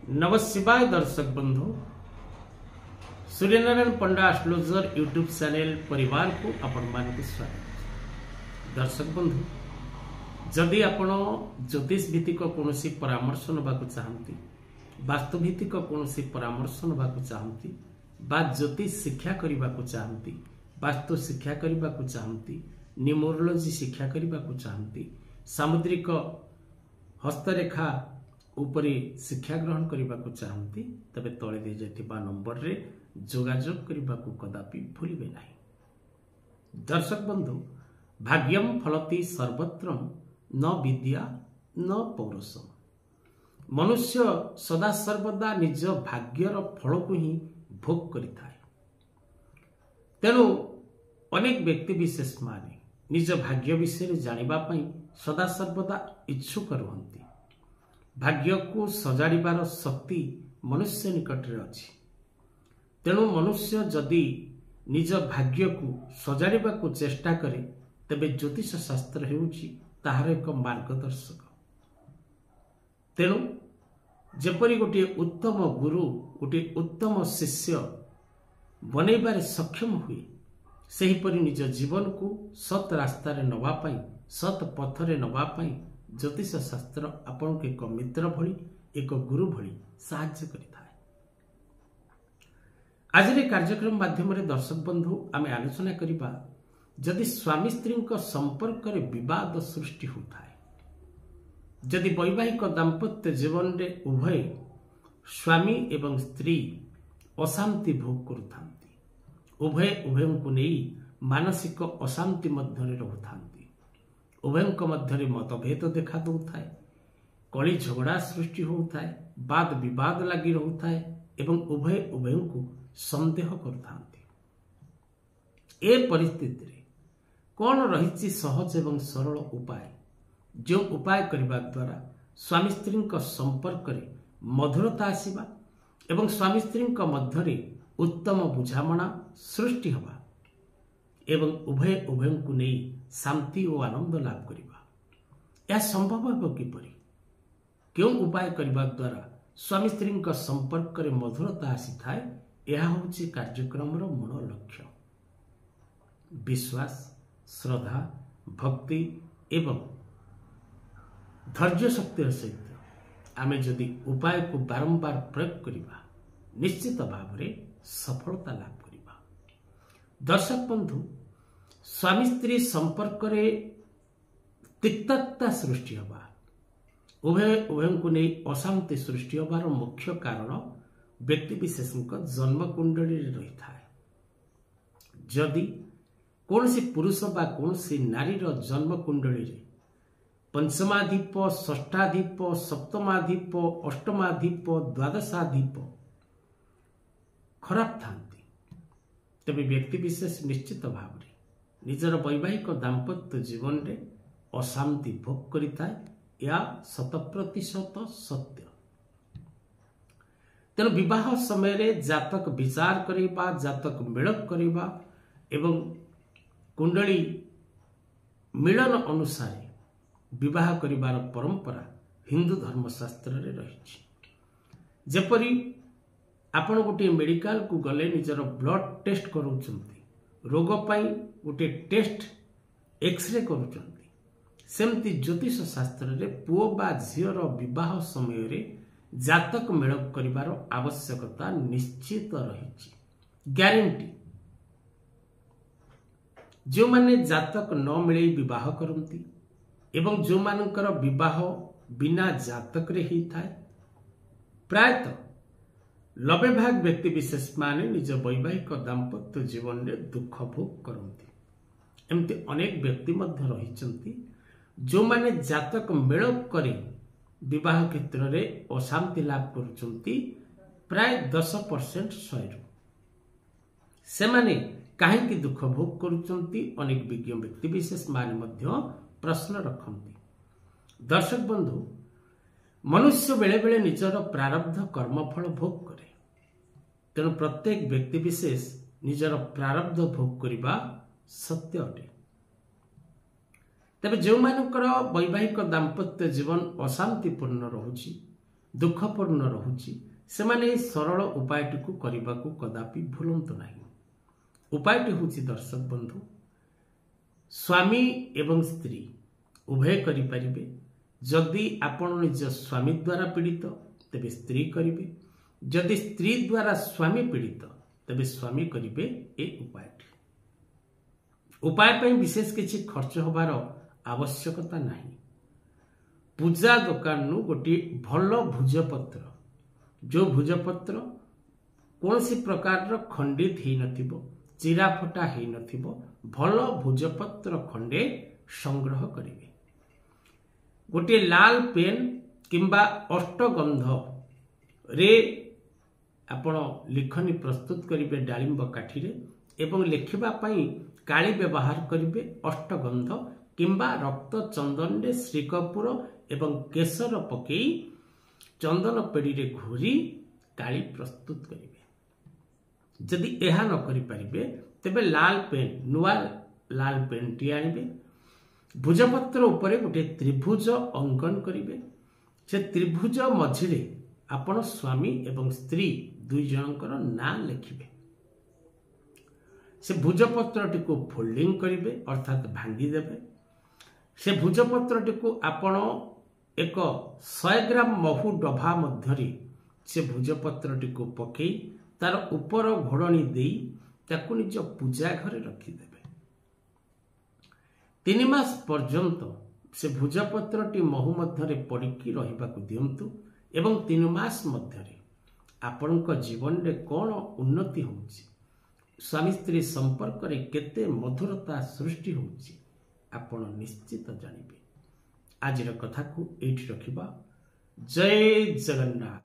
नमस्कार दर्शक बंधु, सूर्यनारायण पंडा एस्ट्रोलॉजर यूट्यूब चैनल परिवार को आपण मान स्वागत। दर्शक बंधु, जदि आपण ज्योतिष भित्तिक कौन परामर्श नवाक चाहती, वास्तुभित्तिक कौन परामर्श नवाक चाहती, ज्योतिष शिक्षा करने को चाहती, वास्तु शिक्षा करने को चाहती, न्यूमरोलॉजी शिक्षा करने को चाहती, सामुद्रिक हस्तरेखा उपरे शिक्षा ग्रहण करने को चाहती, तबे तले दे जाइथिबा नंबर रे जोगाजोग करने को कदापि भूलिबे नहीं। दर्शक बंधु, भाग्यम फलति सर्वत्र न विद्या न पौरुषम। मनुष्य सदा सर्वदा निज भाग्यर फल को ही भोग करिथाए। तेणु अनेक व्यक्ति विशेष माने निज भाग्य विषय जानिबा पई सदा सर्वदा इच्छुक रहंती। भाग्य को सजाड़िबार शक्ति मनुष्य निकट रे अछि। तेणु मनुष्य जदि निज भाग्य को सजाड़िबा को चेष्टा करे, तबे ज्योतिष शास्त्र हेउछि ताहार एक मार्गदर्शक। तेणु जेपरि गोटे उत्तम गुरु गोटे उत्तम शिष्य बनैबारे सक्षम हुए, सेहीपरि निज जीवन को सत रास्ता रे नवा पाई, सत पथरे नवा पाई ज्योतिष शास्त्र आपण को एक मित्र भली, एक गुरु भली साहाय्य करिथाए। आज कार्यक्रम माध्यम दर्शक बंधु आमे आलोचना करिबा, जदि स्वामी स्त्री संपर्क रे विवाद सृष्टि होताए, जदि वैवाहिक दाम्पत्य जीवन रे उभय स्वामी एवं स्त्री अशांति भोग करुथांती, उभय को नहीं मानसिक अशांति मध्य रहुथांती, उभयों मध्य मतभेद देखा दौथाए, कली झगड़ा सृष्टि होताए, वाद विवाद लगी रहूथाए एवं उभयों को संदेह करुथांती। ए परिस्थिति रे कौन रही सहज एवं सरल उपाय, जो उपाय करने द्वारा स्वामी स्त्री संपर्क रे मधुरता आसीबा एवं स्वामी स्त्री मध्य उत्तम बुझामणा सृष्टि हवा एवं उभयों को नहीं शांति और आनंद लाभ करिबा। यह संभव हो किपरि, क्यों उपाय करने द्वारा स्वामी स्त्री संपर्क रे मधुरता आसी थाए, यह होछि कार्यक्रम मूल लक्ष्य। विश्वास, श्रद्धा, भक्ति एवं धैर्य शक्तिर सहित आमे जदि उपाय को बारंबार प्रयोग करिबा, निश्चित भाव में सफलता लाभ करिबा। दर्शक बंधु, स्वामी स्त्री संपर्क रे तिक्तता सृष्टि हवा, उभयों को नहीं अशांति सृष्टि हबार मुख्य कारण व्यक्ति विशेष जन्म कुंडली रही थाए। जदि कौन पुरुष बा कौन नारीर जन्म कुंडली रे पंचमाधिप, षष्ठाधिप, सप्तमाधिप, अष्टमाधिप, द्वादशाधिप खराब थांती, तबे व्यक्ति विशेष निश्चित भाव में निजर वैवाहिक दाम्पत्य जीवन रे अशांति भोग करिथाए, या 100% सत्य। तेणु विवाह समय रे जातक विचार करिबा, जातक मेलक करिबा एवं कुंडली मिलन अनुसार विवाह करिबार परंपरा हिंदू धर्मशास्त्र रे रही। जेपरि आपण गोटे मेडिकल को गले निजर ब्लड टेस्ट करूचंती, रोग पाई गोटे टेस्ट एक्सरे करूचंती, सेमती ज्योतिष शास्त्र रे पुओ बा झीर विवाह समय रे जातक मेलक करिबार आवश्यकता निश्चित रही, ग्यारंटी। जो माने जातक न मिले विवाह करती एवं जो मानकर विवाह बिना जातक रे ही थाए, प्रायतः 90 भाग व्यक्ति विशेष माने निज वैवाहिक दाम्पत्य जीवन में दुख भोग करती। एमती अनेक व्यक्ति मध्य रही जो माने जातक मेल करे विवाह क्षेत्र में अशांति लाभ करुचंती, प्राय 10% 100 से माने काहेकि दुख भोग करुचंती, अनेक विज्ञ व्यक्ति विशेष माने मध्य प्रश्न रखती। दर्शक बंधु, मनुष्य बेले बेले निजर प्रारब्ध कर्मफल भोग करे, तेणु प्रत्येक व्यक्ति विशेष निजर प्रारब्ध भोग करने सत्य अटे। तेबे जो मानकर वैवाहिक दाम्पत्य जीवन अशांतिपूर्ण रहुछि, ଦୁଃଖପୂର୍ଣ୍ଣ ରହୁଛି ସେମାନେ ଏହି ସରଳ ଉପାୟଟିକୁ କରିବାକୁ କଦାପି ଭୁଲନ୍ତୁ ନାହିଁ। ଉପାୟଟି ହେଉଛି ଦର୍ଶକ ବନ୍ଧୁ, ସ୍ୱାମୀ ଏବଂ ସ୍ତ୍ରୀ ଉଭୟ କରିପାରିବେ। ଯଦି ଆପଣ ନିଜ ସ୍ୱାମୀ ଦ୍ୱାରା ପୀଡ଼ିତ ତେବେ ସ୍ତ୍ରୀ କରିବେ, ଯଦି ସ୍ତ୍ରୀ ଦ୍ୱାରା ସ୍ୱାମୀ ପୀଡ଼ିତ ତେବେ ସ୍ୱାମୀ କରିବେ ଏ ଉପାୟଟି। ଉପାୟ ପାଇଁ ବିଶେଷ କିଛି ଖର୍ଚ୍ଚ ହେବାର ଆବଶ୍ୟକତା ନାହିଁ। ପୂଜା ଦୋକାନରୁ ଗୋଟିଏ ଭଲ ଭୁଜପତ୍ର, ଯେଉଁ ଭୁଜପତ୍ର କୌଣସି ପ୍ରକାରର ଖଣ୍ଡିତ ହେଇନଥିବ, ଚିରା ଫଟା ହେଇନଥିବ, ଭଲ ଭୁଜପତ୍ର ଖଣ୍ଡେ ସଂଗ୍ରହ କରିବେ। ଗୋଟିଏ ଲାଲ ପେନ୍ କିମ୍ବା ଅଷ୍ଟଗନ୍ଧରେ ଆପଣ ଲିଖନୀ ପ୍ରସ୍ତୁତ କରିବେ ଡାଳିମ୍ବ କାଠିରେ ଏବଂ ଲେଖିବା ପାଇଁ କାଳି ବ୍ୟବହାର କରିବେ। ଅଷ୍ଟଗନ୍ଧ କିମ୍ବା ରକ୍ତ ଚନ୍ଦନରେ ଶ୍ରୀକପୁର ଏବଂ କେଶର ପକାଇ ଚନ୍ଦନ ପେଡ଼ିରେ ଘୋରି କାଳି ପ୍ରସ୍ତୁତ କରିବେ। ଯଦି ଏହା ନ କରିପାରିବେ ତେବେ ଲାଲ ପେନ୍, ନୂଆ ଲାଲ ପେନ୍ଟି ଆଣିବେ। ଭୁଜପତ୍ର ଉପରେ ଗୋଟିଏ ତ୍ରିଭୁଜ ଅଙ୍କନ କରିବେ। ସେ ତ୍ରିଭୁଜ ମଝିରେ ଆପଣ ସ୍ୱାମୀ ଏବଂ ସ୍ତ୍ରୀ ଦୁଇ ଜଣଙ୍କର ନାଁ ଲେଖିବେ। ସେ ଭୁଜପତ୍ରଟିକୁ ଫୋଲ୍ଡିଂ କରିବେ ଅର୍ଥାତ୍ ଭାଙ୍ଗିଦେବେ। ସେ ଭୁଜପତ୍ରଟିକୁ ଆପଣ ଏକ 100 ଗ୍ରାମ ମହୁ ଡଭା ମଧ୍ୟରେ ସେ ଭୁଜପତ୍ରଟିକୁ ପକାଇ ତାର ଉପର ଘୋଡ଼ଣୀ ଦେଇ ତାକୁ ନିଜ ପୂଜା ଘରେ ରଖିଦେବେ। 3 ମାସ ପର୍ଯ୍ୟନ୍ତ ସେ ଭୁଜପତ୍ରଟି ମହୁ ମଧ୍ୟରେ ପଡ଼ିକି ରହିବାକୁ ଦିଅନ୍ତୁ ଏବଂ 3 ମାସ ମଧ୍ୟରେ ଆପଣଙ୍କ ଜୀବନରେ କ'ଣ ଉନ୍ନତି ହେଉଛି, ସ୍ୱାମୀ ସ୍ତ୍ରୀ ସମ୍ପର୍କରେ କେତେ ମଧୁରତା ସୃଷ୍ଟି ହେଉଛି ଆପଣ ନିଶ୍ଚିତ ଜାଣିବେ। ଆଜିର କଥାକୁ ଏଇଠି ରଖିବା। ଜୟ ଜଗନ୍ନାଥ।